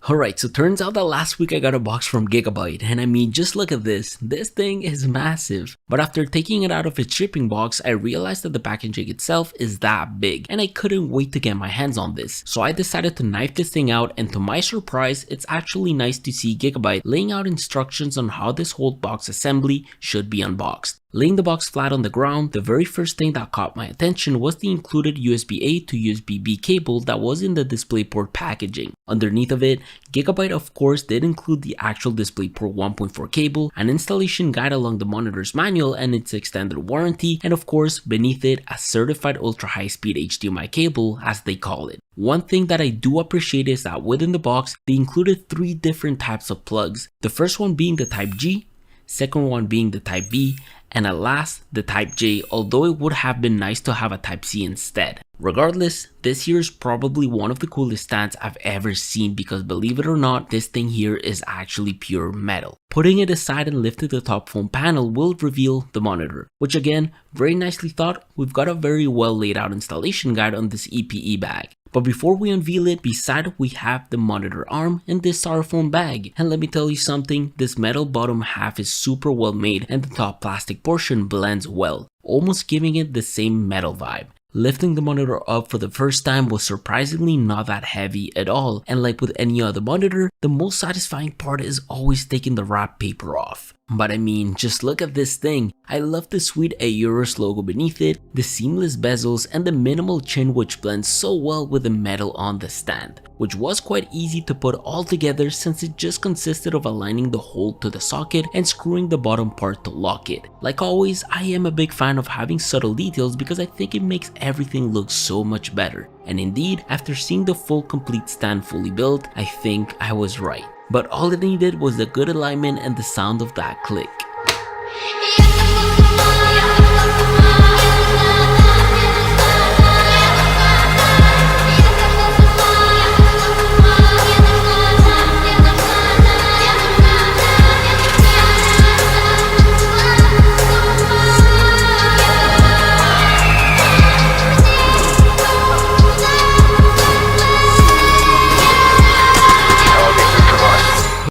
Alright, so turns out that last week I got a box from Gigabyte, and I mean, just look at this. This thing is massive. But after taking it out of its shipping box, I realized that the packaging itself is that big, and I couldn't wait to get my hands on this. So I decided to knife this thing out, and to my surprise, it's actually nice to see Gigabyte laying out instructions on how this whole box assembly should be unboxed. Laying the box flat on the ground, the very first thing that caught my attention was the included USB-A to USB-B cable that was in the DisplayPort packaging. Underneath of it, Gigabyte of course did include the actual DisplayPort 1.4 cable, an installation guide along the monitor's manual and its extended warranty, and of course beneath it a certified ultra high speed HDMI cable as they call it. One thing that I do appreciate is that within the box they included 3 different types of plugs, the first one being the Type G, second one being the Type B, and at last the Type J, although it would have been nice to have a Type C instead. Regardless, this here is probably one of the coolest stands I've ever seen because believe it or not, this thing here is actually pure metal. Putting it aside and lifting the top foam panel will reveal the monitor, which again, very nicely thought. We've got a very well laid out installation guide on this EPE bag. But before we unveil it, beside we have the monitor arm and this styrofoam bag. And let me tell you something, this metal bottom half is super well made and the top plastic portion blends well, almost giving it the same metal vibe. Lifting the monitor up for the first time was surprisingly not that heavy at all, and like with any other monitor, the most satisfying part is always taking the wrap paper off. But I mean, just look at this thing. I love the sweet Aorus logo beneath it, the seamless bezels, and the minimal chin which blends so well with the metal on the stand, which was quite easy to put all together since it just consisted of aligning the hole to the socket and screwing the bottom part to lock it. Like always, I am a big fan of having subtle details because I think it makes everything look so much better. And indeed, after seeing the full complete stand fully built, I think I was right. But all it needed was the good alignment and the sound of that click.